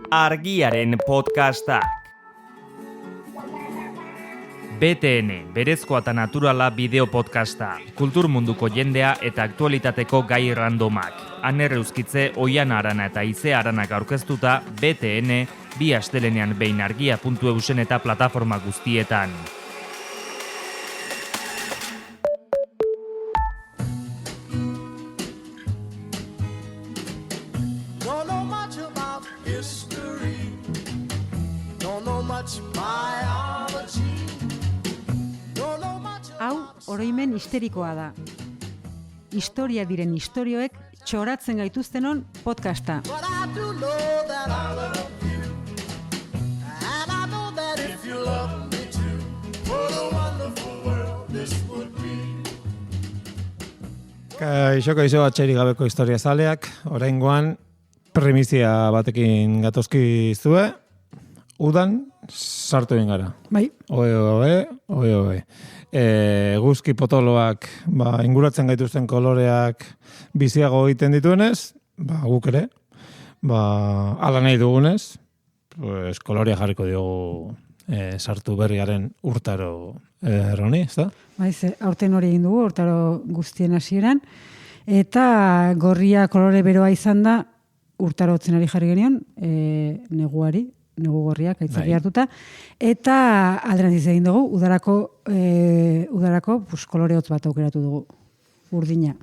Argiaren podcastak. BTN, berezkoa eta naturala bideo podcasta. Kultur munduko jendea eta aktualitateko gai randomak. Aner Euskitze, Oiana Arana eta Ize Aranak aurkeztuta, BTN, bi astelenean behin argia.eusen eta plataforma guztietan. Oroimen histerikoa da. Historia diren istorioek txoratzen gaituztenon podcasta. Kaixo atxerik gabeko historia zaleak, oraingoan primizia batekin gatozkizue, udan sartu egin gara. Bai. Oe. Eguzki potoloak inguratzen gaituzten koloreak biziago egiten dituenez, guk ere, ala nahi dugunez, kolorea jarriko diogu sartu berriaren urtaro erroni, ez da? Aurten hori egin dugu, urtaro guztien hasieran, eta gorria kolore beroa izan da, urtaro otzenari jarri genion, neguari, negu gorriak, aitzaki hartuta, eta alderantziz egin dugu, udarako kolore hotz bat aukeratu dugu, urdina.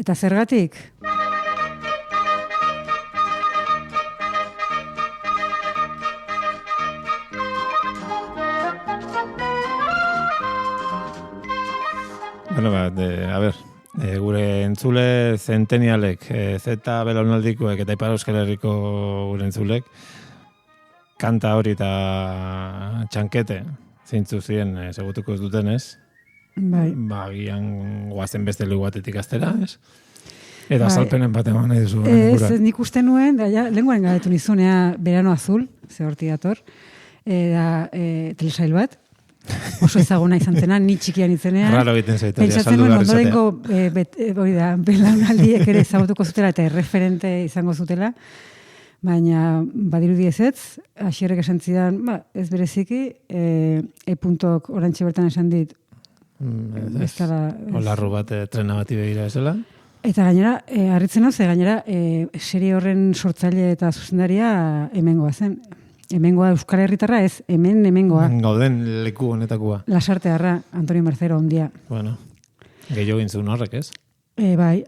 Eta zergatik? Gure entzule zentenialek, zeta belaunaldikoek eta Ipar Euskal Herriko gure entzulek, kanta hori eta txankete zeintzu ziren segutuko ez dutenez, gian guazen beste lehu batetik aztera, ez? Eta salpenen bat eman nahi duzu. Nik uste nuen, lenguaren galetu nizunea Verano Azul, ze horti dator, telesail bat, oso ezaguna izan zena, ni txikian izenean. Raro egiten zaitu, saldu behar izatea. Ondorengo belaunaldiek ere ezagutuko zutela eta erreferente izango zutela, baina badirudi ezetz, Asierrek esan zidan, ez bereziki, e-puntok orantxe bertan esan dit. Olarru bat trena bati begira ezela. Eta gainera, harritzen hau, gainera, serie horren sortzaile eta zuzendaria hemengoa zen. Hemengoa Euskal Herritarra ez, hemengoa. Gauden leku honetakoa. Lasartearra, Antonio Mercero ondia. Bueno, gehiago gintzun horrek, ez?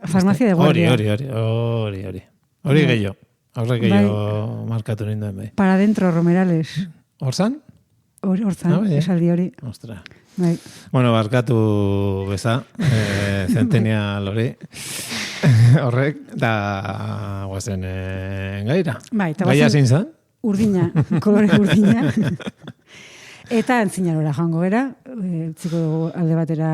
Farmazia de guardia. Hori gehiago. Horrek gehiago markatu ninduen bai. Para dentro, Romerales. Horzan? Horzan, esaldi hori. Ostra. Bai. Bueno, barkatu beza, zentenial hori. Horrek, da guazen gaira. Gaia zein zan? Urdina, kolore urdina. Eta antzinarora joango gera, utziko dugu alde batera,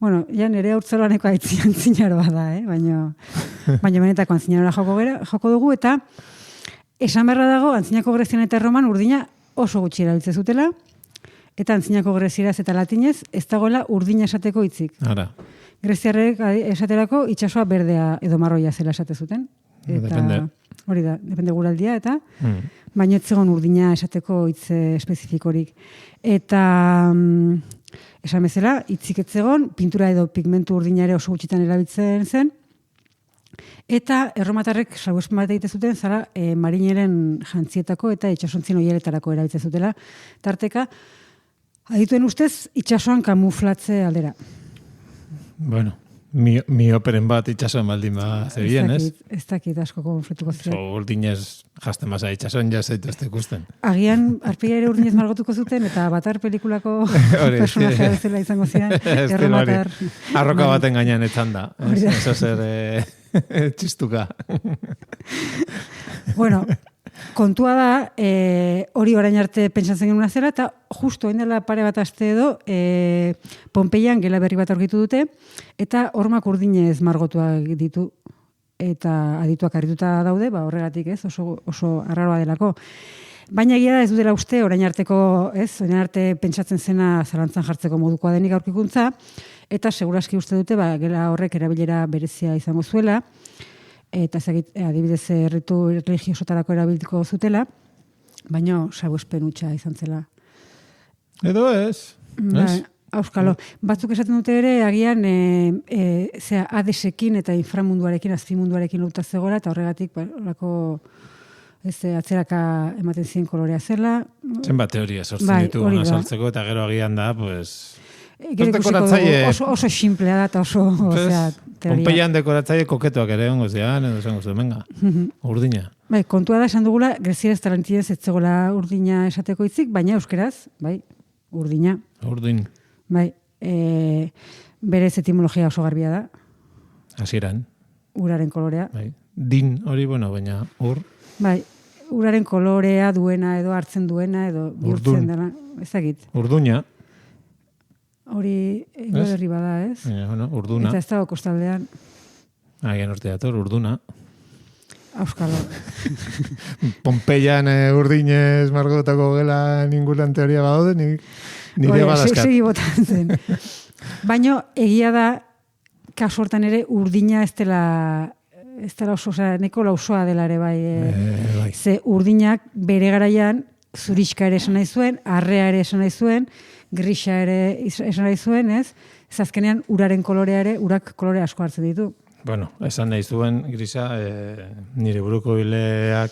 bueno, ja nire haurtzaroaneko antzinaroa da, baina benetako antzinarora joko dugu, eta esan beharra dago, antzinako grezian eta erroman urdina oso gutxi erabiltze zutela, eta antzinako grezieraz eta latinez ez dagoela urdina esateko hitzik. Greziarrek esaterako itsasoa berdea edo marroia zela esate zuten. Depende. Hori da, depende guraldia, eta baina ez zegoen urdina esateko hitz espezifikorik. Eta esan bezala, hitzik ez zegoen, pintura edo pigmentu urdina ere oso gutxitan erabiltzen zen, eta erromatarrek salbuespen bat egite zuten, zara marineren jantzietako eta itxasontzien oieletarako erabiltzen zutela, tarteka, adituen ustez, itxasoan kamuflatze aldera. Bueno, mioperen bat itxasoan baldin zebien, ez? Ez dakit asko konflituko zuten. Urdinez jasten basa itxasoan jazaitu ez ikusten. Agian, arpila ere urdinez margotuko zuten, eta Batar pelikulako personajea bezala izango ziren. Erromatar. Arroka baten gainean etzan da. Eso zer txistuka. Bueno, kontua da, hori orain arte pentsatzen genuen zela, eta justo dela pare bat aste edo, Pompeian gela berri bat aurkitu dute, eta hormak urdinez margotuak ditu, eta adituak harrituta daude, horregatik ez, oso arraroa delako. Baina egia da ez dutela uste, orain orain arte pentsatzen zena zalantzan jartzeko modukoa denik aurkikuntza, eta seguraski uste dute, gela horrek erabilera berezia izango zuela, eta adibidez erritu religiosotarako erabiliko zutela, baina salbuespen hutsa izan zela. Edo ez? Bai, auskalo. Batzuk esaten dute ere, agian Hadesekin eta inframunduarekin, azpimunduarekin lotuta zegoela, eta horregatik horako atzeraka ematen zien kolorea zela. Zenbat teoria sortzen ditu azaltzeko, eta gero agian da, pues... Oso simplea da, eta oso teoria. Pompeian dekoratzaile koketoak ere ongo zean, edo zengo zuen, venga, urdina. Bai, kontua da esan dugula, grezieraz tarantinez ez zegoela urdina esateko hitzik, baina euskeraz, bai, urdina. Urdin. Bai, berez etimologia oso garbia da. Hasieran. Uraren kolorea. Bai. Din hori, bueno, baina ur. Bai, uraren kolorea duena edo hartzen duena edo bihurtzen dela. Ezagit. Urduña. Hori herri bada, ez? Bueno, urduna. Eta ez dago kostaldean. Agian urte dator, urduna. Auskalo. Pompeian urdinez margotako gela ningulan teoria badaude, nire badazkat. Segi botan zen. Baina egia da, kasu hortan ere, urdina ez dela oso, neko lausoa dela ere bai. Bai. Ze urdinak bere garaian, zurixka ere esan nahi zuen, arrea ere esan nahi zuen, grisa ere esan nahi zuen, ez? Ez azkenean uraren kolorea ere, urak kolore asko hartzen ditu. Bueno, esan nahi zuen, grisa, nire buruko bileak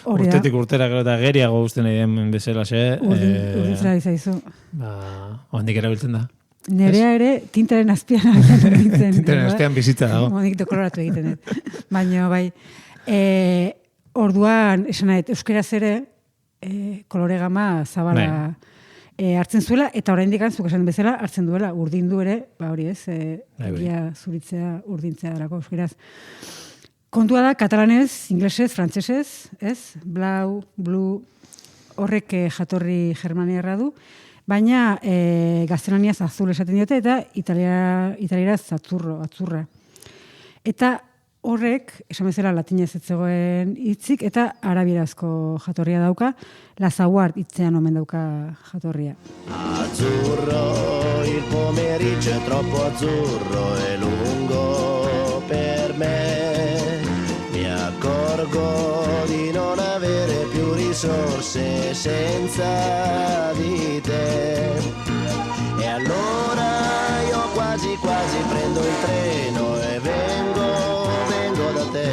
urtetik urtera gero eta geriago usten nahi den bezalaxe. Urdintzera izaizu. Ondik erabiltzen da. Nerea ere tintaren azpian egiten. Tintaren azpian bizitza dago. Ondik dekoloratu egiten. Baina, bai, orduan, esan nahi, euskeraz ere, kolore gama zabala hartzen zuela, eta oraindik zuk esan bezala hartzen duela, urdindu ere, hori ez, zuritzea, urdintzea darako euskeraz. Kontua da, katalanez, inglesez, frantsesez, ez? Blau, blue, horrek jatorri germaniarra du, baina gaztelaniaz azul esaten diote, eta italieraz atzurra. Eta horrek, esan bezala latinez ez zegoen hitzik, eta arabierazko jatorria dauka, Lazaguard hitzean omen dauka jatorria. Azzurro, il pomeriggio è troppo azzurro e lungo per me. Mi accorgo di non avere più risorse senza di te. E allora io quasi prendo il treno e vengo da te.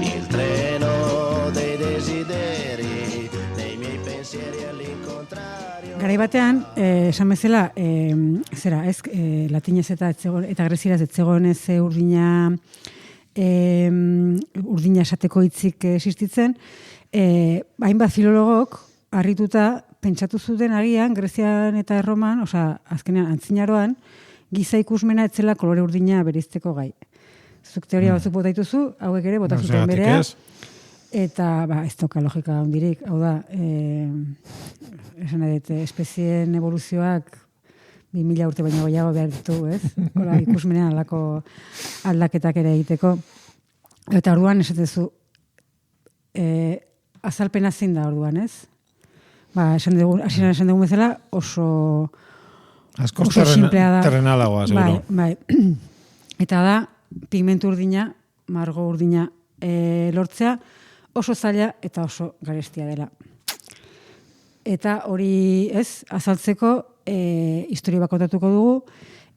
Il treno dei desideri, dei miei pensieri all'incontrario. Garai batean, esan bezala, latinez eta grezieraz ez zegoen ez urdina esateko hitzik existitzen, hainbat filologok harrituta pentsatu zuten agian Grezian eta Erroman, azkenean antzinaroan, giza ikusmena etzela kolore urdina bereizteko gai. Zuk teoria batzuk bota dituzu, hauek ere bota zuten berea. Eta ez toka logika hondirik, hau da, esan edet, espezien evoluzioak 2000 urte baino gehiago behar ditu, ez? Hola, ikusmenean aldaketak ere egiteko. Eta orduan esatezu, azalpena zein da orduan, ez? Esan dugun bezala oso simplea da. Terrenalagoa, seguro. Bai. Eta da, pigmentu urdina, margo urdina lortzea, oso zaila eta oso garestia dela. Eta hori azaltzeko historia bakotatuko dugu,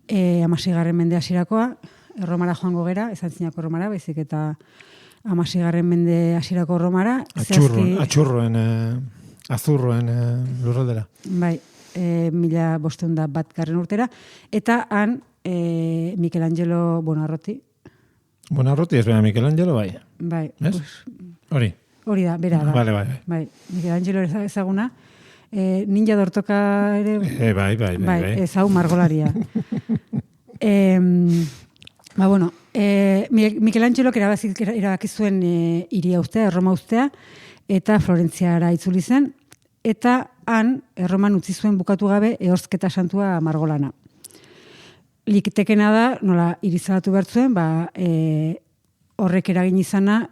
16. mende hasirakoa, Erromara joango gera, ez antzinako Erromara, baizik eta 16. mende hasirako Erromara. Azurroen lurraldera. Bai, 1501 urtera. Eta han Michelangelo Buonarroti. Buonarroti ez bera Michelangelo, bai. Bai. Hori. Hori da, bera da. Bai. Michelangelo ezaguna. Ninja dortoka ere... Bai. Ez hau margolaria. Michelangelo erabaki zuen hiria ustea, Erroma ustea, eta Florentziara itzuli zen, eta han Erroman utzi zuen bukatu gabe Ehorzketa santua margolana. Litekena da, nola irizalatu behar zuen, horrek eragin izana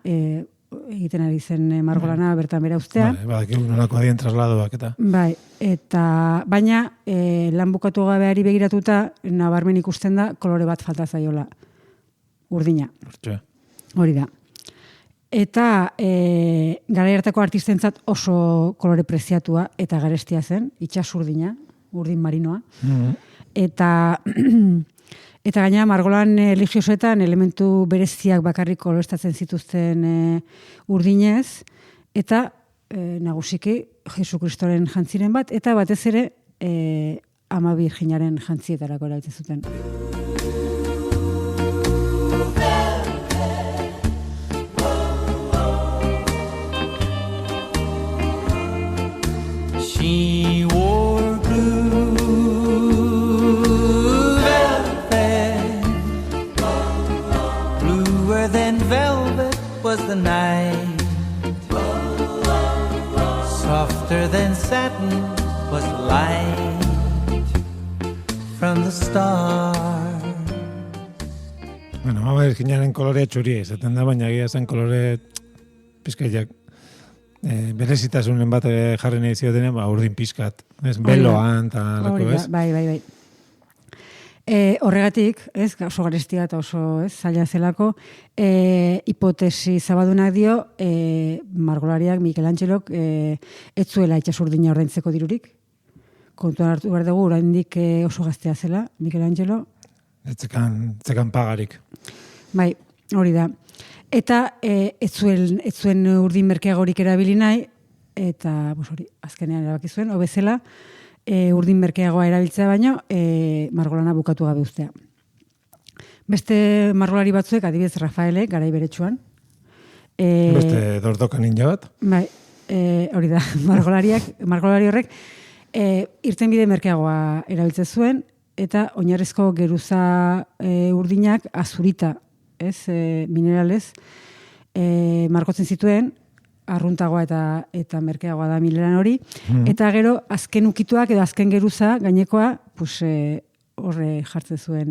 egiten ari zen margolana bertan bera ustea. Badakigu nolako adien trasladoak eta. Bai, baina lan bukatu gabeari begiratuta nabarmen ikusten da kolore bat falta zaiola. Urdina. Hori da. Eta garai hartako artistentzat oso kolore preziatua eta garestia zen, itsasurdina, urdin marinoa. Eta gainera margolan religiosoetan elementu bereziak bakarrik koloreztatzen zituzten urdinez, eta nagusiki Jesu Kristoren jantziren bat, eta batez ere Ama Birjinaren jantzietarako erabiltzen zuten. She wore blue velvet, bluer than velvet was the night, softer than satin was the light from the stars. Bueno, Ama Birjinaren kolore txuria izaten da, baina egia zen kolore pizkaiak berezitasunen bat jarri nahi zioten, urdin pizkat, ez, beloan, eta lako, ez? Bai. Horregatik, ez, oso garestia eta oso zaila zelako, hipotesi zabadunak dio, margolariak Michelangelok ez zuela itsasurdina ordaintzeko dirurik. Kontuan hartu behar dugu, oraindik oso gaztea zela, Michelangelo. Etzekan pagarik. Bai, hori da. Eta ez zuen urdin merkeagorik erabili nahi, eta hori, azkenean erabaki zuen, hobezela, urdin merkeagoa erabiltzea baino, margolana bukatu gabe uztea. Beste margolari batzuek, adibidez Rafaelek, garai beretsuan. Beste dordoka ninja bat. Bai, hori da, margolari horrek, irtenbide merkeagoa erabiltzen zuen, eta oinarrizko geruza urdinak azurita, mineralez, markotzen zituen, arruntagoa eta merkeagoa da mineran hori, eta gero azken ukituak edo azken geruza gainekoa, horre jartzen zuen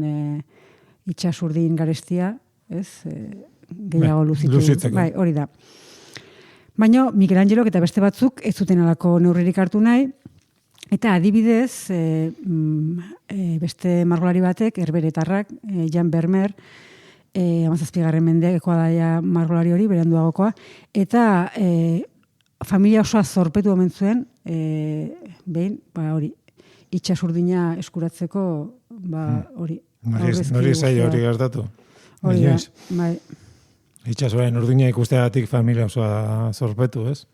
itsasurdin garestia, gehiago luzitzeko. Bai, hori da. Baina Michelangelok eta beste batzuk ez zuten alako neurririk hartu nahi, eta adibidez, beste margolari batek, herberetarrak, Jan Vermeer, 17. mendekoa daia margolari hori, beranduagokoa, eta familia osoa zorpetu omen zuen, behin, hori, itsasurdina eskuratzeko, hori. Nori zaila hori gertatu. Hori da, bai. Itsasoaren urdina ikusteagatik familia osoa zorpetu, ez?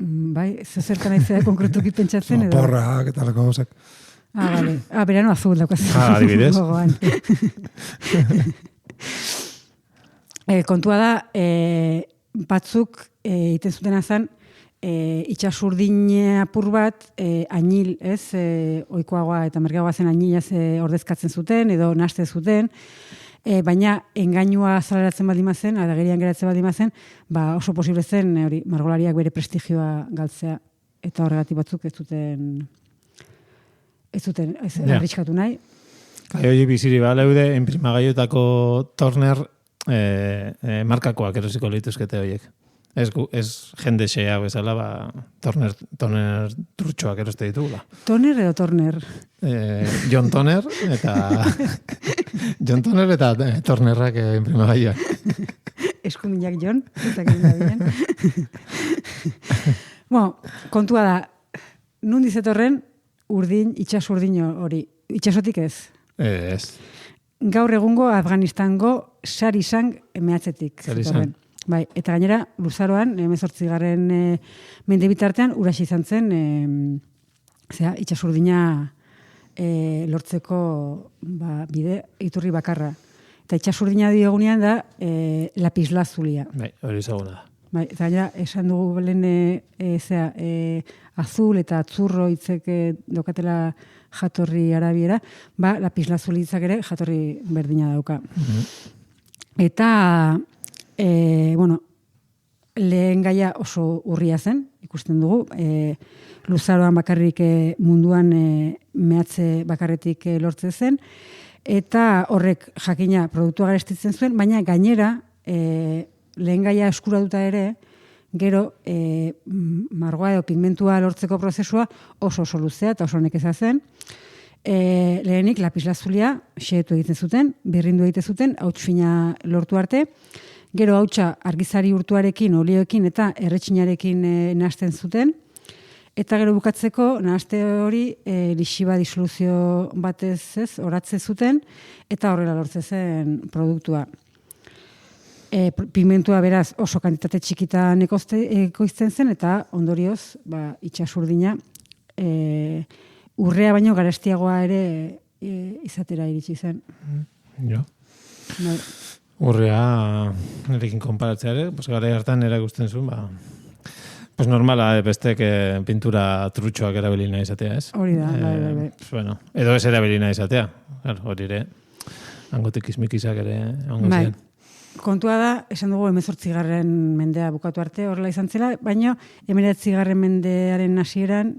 Bai, zertan aizea konkretuki pentsatzen edo? Porrak eta lako gauzak. Bale. Berano azul daukaz. Adibidez. Kontua da, batzuk iten zuten azan, itsasurdin apur bat, añil, oikoagoa eta merkeagoa zen añilaz ordezkatzen zuten, edo naste zuten, baina engainua azaleratzen baldin mazen, adagerian geratzen baldin mazen, oso posible zen margolariak bere prestigioa galtzea, eta horregatik batzuk ez zuten arriskatu nahi. Hori biziri baleude, enprimagaiotako Turner markakoak erosiko lituzkete horiek. Ez jende xea bezala, Turner turtxoak eroste ditugula. Toner edo Turner? John Toner eta Turnerrak enprimagaioak. Eskuminak John, eta ginen. Kontua da, nundi zetorren itsasurdin hori. Itsasotik ez? Ez. Gaur egungo Afganistango Sarisang mehatzetik. Sarisang. Bai, eta gainera, luzaroan, 18. Mende bitartean, uraxi izan zen, itsasurdina lortzeko bide iturri bakarra. Eta itsasurdina diogunean da, lapislazulia. Bai, hori izaguna da. Bai, eta gainera, esan dugu belen azul eta atzurro hitzek dokatela jatorri arabiera, lapislazuli hitzak ere jatorri berdina dauka. Eta lehen gaia oso urria zen, ikusten dugu, luzaroan bakarrik munduan mehatze bakarretik lortzen zen, eta horrek jakina produktua garestitzen zuen, baina gainera lehen gaia eskuratuta ere, gero margoa edo pigmentua lortzeko prozesua oso luzea eta oso nekeza zen. Lehenik lapislazulia xehetu egiten zuten, birrindu egiten zuten, hauts fina lortu arte. Gero hautsa argizari urtuarekin, olioekin eta erretxinarekin nahasten zuten. Eta gero bukatzeko, nahaste hori lixiba disoluzio batez oratze zuten, eta horrela lortze zen produktua. Pigmentua beraz oso kantitate txikitan ekoizten zen, eta ondorioz, itsasurdina, urrea baino garestiagoa ere izatera iritsi zen. Jo. Bai. Urrea, nerekin konparatzea ere, gara hartan erakusten zuen, pues normala, bestek pintura trutxoak erabili nahi izatea, ez? Hori da, bai. Bueno, edo ez erabili nahi izatea, hori ere, hangotik izmikizak ere ongo bai. ziren. Kontua da, esan dugu 18. mendea bukatu arte horrela izan zela, baina 19. mendearen hasieran,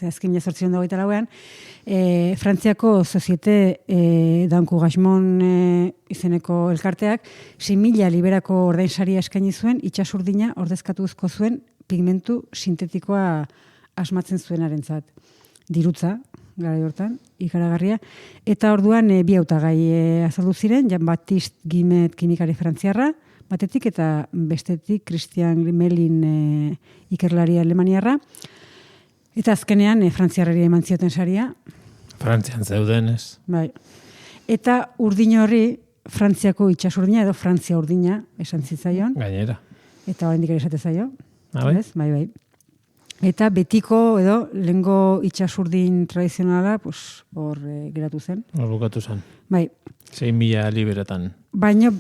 azken 1828an, Frantziako Societe d'Encouragement izeneko elkarteak 6.000 liberako ordainsaria eskaini zuen, itsasurdina ordezkatuzko zuen pigmentu sintetikoa asmatzen zuenarentzat. Dirutza, garai hortan, ikaragarria. Eta orduan bi hautagai azaldu ziren, Jean-Baptiste Guimet kimikari frantziarra, batetik eta bestetik Christian Gmelin ikerlaria alemaniarra. Eta azkenean frantziarrari eman zioten saria. Frantzian zeuden, ez? Bai. Eta urdin horri Frantziako itsasurdina edo Frantzia urdina esan zitzaion. Gainera. Eta oraindik ere esate zaio. Bai? Bai. Eta betiko edo lehengo itsasurdin tradizionala hor geratu zen. Hor bukatu zen. Bai. 6.000 liberetan. Baina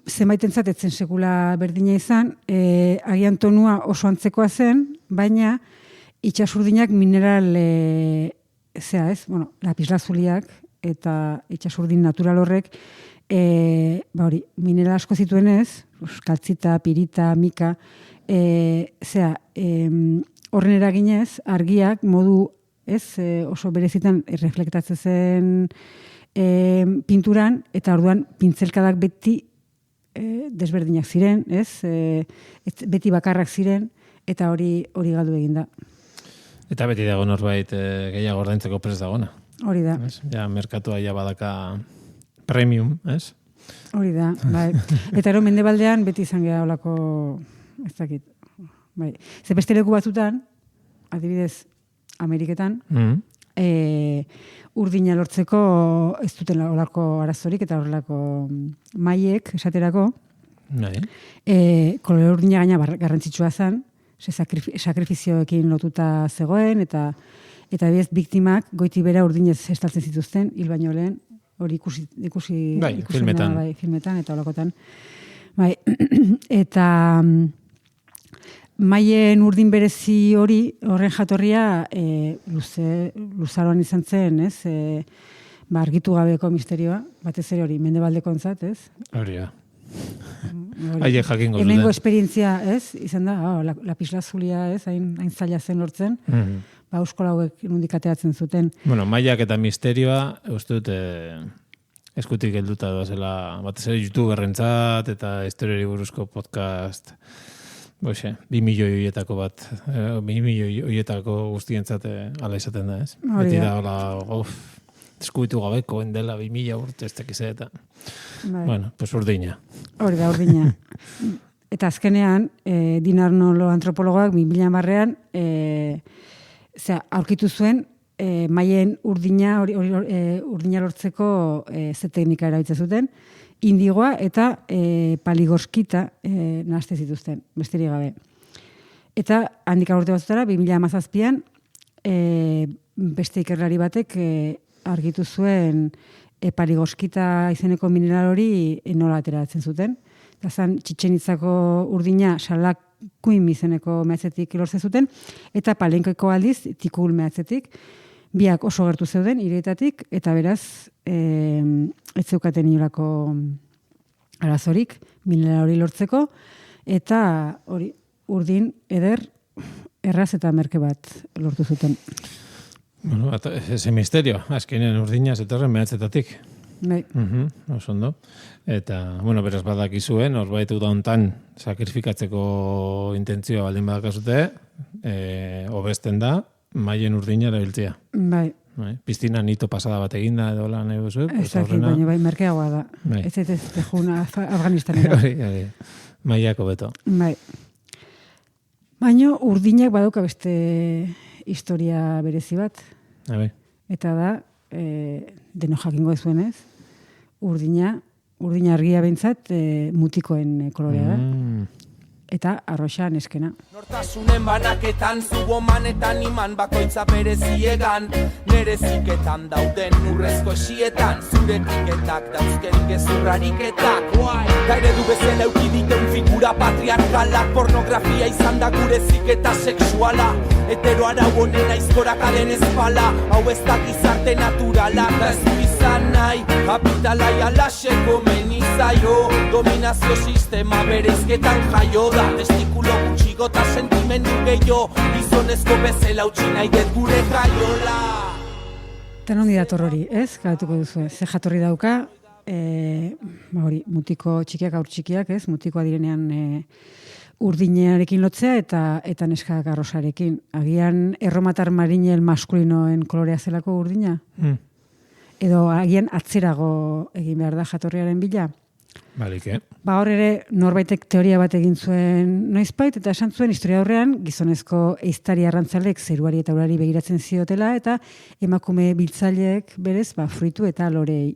zenbaitentzat etzen sekula berdina izan, agian tonua oso antzekoa zen, baina itsasurdinak mineral lapislazuliak eta itsasurdin natural horrek mineral asko zituenez, kaltzita, pirita, mika, horren eraginez, argiak modu oso berezitan reflektatzen zen pinturan, eta orduan pintzelkadak beti desberdinak ziren, beti bakarrak ziren, eta hori galdu eginda. Eta beti dago norbait gehiago ordaintzeko prest dagona. Hori da. Ja, merkatua ja badaka premium, ez? Hori da, bai. Eta ero mendebaldean beti izan geha olako, ez dakit, bai. Ze beste leku batzutan, adibidez, Ameriketan, urdina lortzeko ez duten olako arazorik eta horrelako maiek esaterako, kolore urdina gaina garrantzitsua zen, sakrifizioekin lotuta zegoen, eta adibidez, biktimak goiti bera urdinez estaltzen zituzten, hil baino lehen, hori ikusi filmetan. Bai, filmetan eta holakotan. Bai, eta maien urdin berezi horren jatorria luzaroan izan zen, ez? Argitu gabeko misterioa, batez ere hori, mendebaldeko ontzat, ez? Hori da. Haiek jakingo zuten. Hemengo esperientzia, ez? Izan da, lapislazulia, ez? Hain zaila zen lortzen. Euskal hauek nondik ateatzen zuten. Bueno, maiak eta misterioa, uste dut, eskutik helduta doazela, batez ere youtuberrentzat eta historiari buruzko podcast, 2 milioi horietako bat, 2 milioi horietako guztientzat ala izaten da, ez? Beti da, eskubitu gabeko, endela 2000 urte, ez tekize eta... Bueno, pues urdina. Hori da, urdina. Eta azkenean, Dinarnolo antropologoak 2010an aurkitu zuen maien urdina lortzeko ze teknika erabiltzen zuten, indigoa eta paligoskita nahazte zituzten, besterik gabe. Eta handik urte batzutara, 2017an beste ikerlari batek argitu zuen paligoskita izeneko mineral hori nola ateratzen zuten. Eta zan Txitxen Itzako urdina salakuim izeneko mehatzetik lortzen zuten, eta palenkoiko aldiz tikul mehatzetik, biak oso gertu zeuden, hirietatik, eta beraz, ez zeukaten inolako arazorik, mineral hori lortzeko, eta hori urdin eder, erraz eta merke bat lortu zuten. Bueno, ese misterio, azkenean urdina zetorren mehatzetatik. Bai. Oso ondo. Eta, bueno, beraz badakizuen, norbait uda hontan sakrifikatzeko intentzioa baldin badakazute, hobesten da, maien urdina erabiltzea. Bai. Piztina nito pasada bat eginda edo lan nahi duzu. Baina merkeagoa da. Ez tejun Afganistanera. Maiako beto. Bai. Baina urdinak badauka beste historia berezi bat. Eta da, deno jakingo zuenez, urdina argia behintzat mutikoen kolorea da. Eta arroxa neskena. Nortasunen banaketan, zubomanetan iman bakoitza bereziegan, nere ziketan dauden urrezko esietan, zure tiketak dauzken gezurrariketak, da eredu bezala eukiditeun figura patriarkalak, pornografia izan da gure ziketa sexuala, hetero arau honen aizkorakaren ezpala, hau ez da gizarte naturala, da ez du izan nahi, kapitalai alaxeko menizaio, dominazio sistema bereizketan jaio da, testikulo gutxigo eta sentimendu gehiago, gizonezko bezala utzi nahi dut gure jaiola. Eta nondi dator hori, ez? Galatuko duzu, ze jatorri dauka, mutiko txikiak, aur txikiak, ez? Mutikoa direnean urdinarekin lotzea eta neskak arrosarekin. Agian erromatar marinel maskulinoen kolorea zelako urdina? Edo agian atzerago egin behar da jatorriaren bila? Balik, Hor ere norbaitek teoria bat egin zuen noizbait, eta esan zuen historia aurrean gizonezko ehiztari arrantzalek zeruari eta urari begiratzen ziotela, eta emakume biltzaileek berez fruitu eta lorei.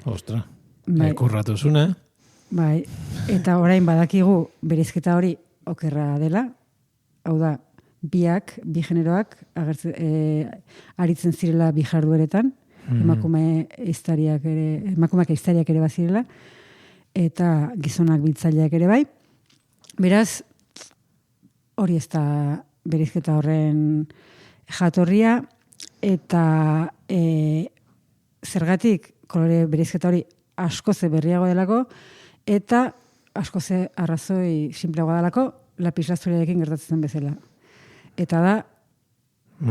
Ostra, kurratu zune. Bai, eta orain badakigu bereizketa hori okerra dela, hau da, bi generoak aritzen zirela bi jardueretan, emakumeak ehiztariak ere bazirela, eta gizonak biltzaileak ere bai. Beraz, hori ez da bereizketa horren jatorria, eta zergatik kolore bereizketa hori askoze berriago delako, eta askoze arrazoi simpleagoa delako, lapislazuriarekin gertatzen bezala. Eta da,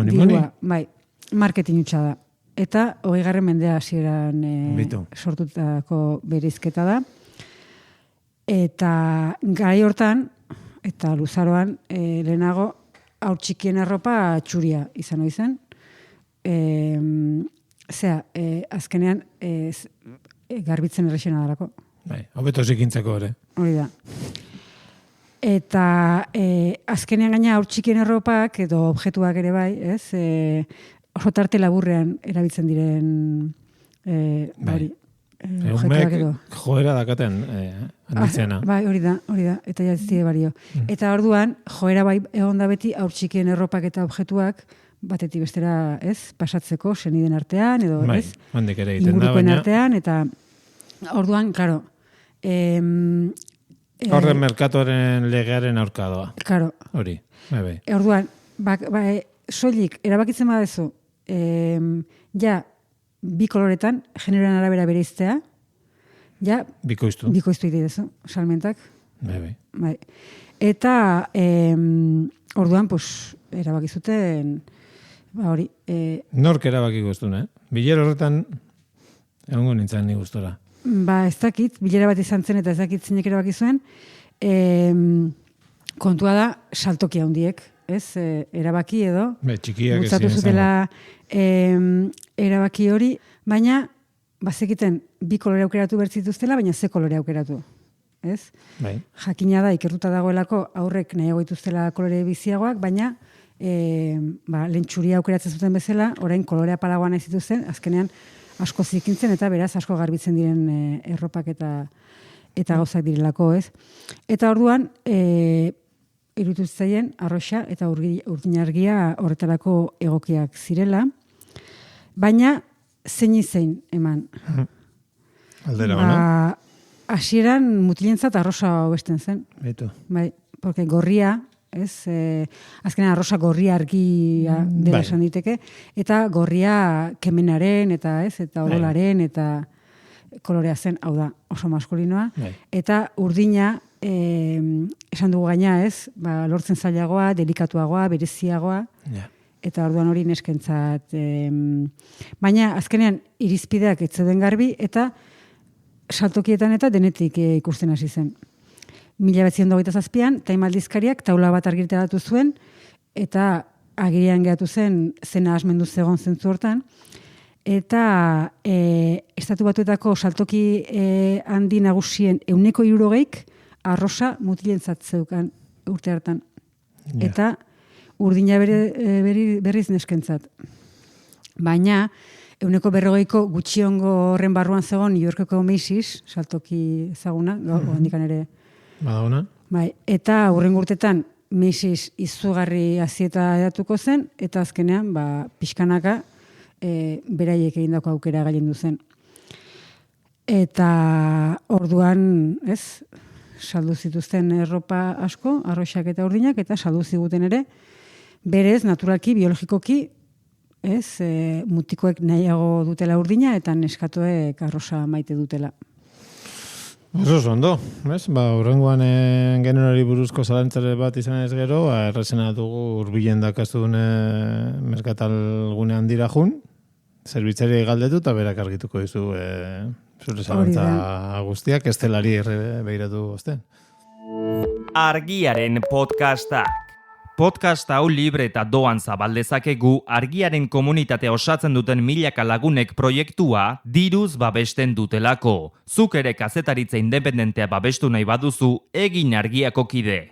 dirua, bai, marketing hutsa da. Eta 20. mendea hasieran sortutako bereizketa da. Eta garai hortan, eta luzaroan, lehenago, haur txikien arropa txuria izan hori zen. Azkenean, garbitzen errexena dalako. Bai, hobeto zikintzeko ere. Hori da. Eta azkenean gaina haur txikien arropak edo objektuak ere bai, ez? Oso tarte laburrean erabiltzen diren Umeek joera dakaten handitzena. Bai, hori da, eta jaztie bario. Eta orduan, joera bai egon da beti haur txikien erropak eta objektuak batetik bestera, ez, pasatzeko seniden artean, edo, bai, ez, ingurukoen artean, eta orduan, klaro, horren merkatoren legearen aurkadoa. Klaro. Hori, bai. Orduan, soilik, erabakitzen badezu, ja, bi koloretan, generoan arabera bereiztea, ja, bikoiztu itidezu, salmentak. Bai. Eta, orduan, erabakizuten, hori. Nork erabakiko ez duen, Bilera horretan, egongo nintzen ni gustora. Ez dakit, bilera bat izan zen, eta ez dakit zinek erabakizuen, kontua da, saltoki handiek, ez, erabaki edo, txikiak bultzatu zutela erabaki hori, baina, bazekiten, bi kolore aukeratu bertzituztela, baina ze kolore aukeratu, ez? Bai. Jakina da, ikertuta dagoelako, aurrek nahiago dituztela kolore biziagoak, baina, lehen txuria aukeratzen zuten bezala, orain kolorea palagoa nahi zituzten, azkenean, asko zikintzen, eta beraz, asko garbitzen diren erropak eta gauzak direlako, ez? Eta orduan, irutuztzaien arroxa eta urdinargia horretarako egokiak zirela, baina zein eman. Aldera ona? Hasieran mutilentzat arrosa hobesten zen. Beitu. Bai, porque gorria, ez, azkenean arrosa gorria argia dela esan diteke, eta gorria kemenaren, eta ez, eta odolaren, eta kolorea zen, hau da, oso maskulinoa, eta urdina, esan dugu gaina, ez, lortzen zailagoa, delikatuagoa, bereziagoa, eta orduan hori neskentzat. Baina, azkenean, irizpideak ez zeuden garbi, eta saltokietan eta denetik ikusten hasi zen. 1927an, Time aldizkariak taula bat argitaratu zuen, eta agirian geratu zen zena asmendu zegoen zentzu hortan, eta Estatu Batuetako saltoki handi nagusien 160 arrosa mutilentzat zeukan urte hartan. Eta urdina berriz neskentzat. Baina, 140ko gutxiongo horren barruan zegoen New Yorkeko Macy's, saltoki ezaguna, handikan ere. Badauna? Bai, eta hurrengo urtetan Macy's izugarri azieta edatuko zen, eta azkenean, pixkanaka, beraiek egindako aukera gailendu zen. Eta orduan, saldu zituzten erropa asko, arroxak eta urdinak, eta saldu ziguten ere, berez, naturalki, biologikoki, mutikoek nahiago dutela urdina, eta neskatoek arrosa maite dutela. Oso ondo, urrengoan generori buruzko zalantzare bat izan ez gero, errazena dugu urbilen dakaztun merkatal gunean dira jun, zerbitzari galdetu eta berak argituko dizu zure zalantza guztiak, estelari behiratu osten. Argiaren podcastak. Podcast hau libre eta doan zabaldezakegu argiaren komunitatea osatzen duten milaka lagunek proiektua diruz babesten dutelako. Zuk ere kazetaritza independentea babestu nahi baduzu, egin Argiako kide.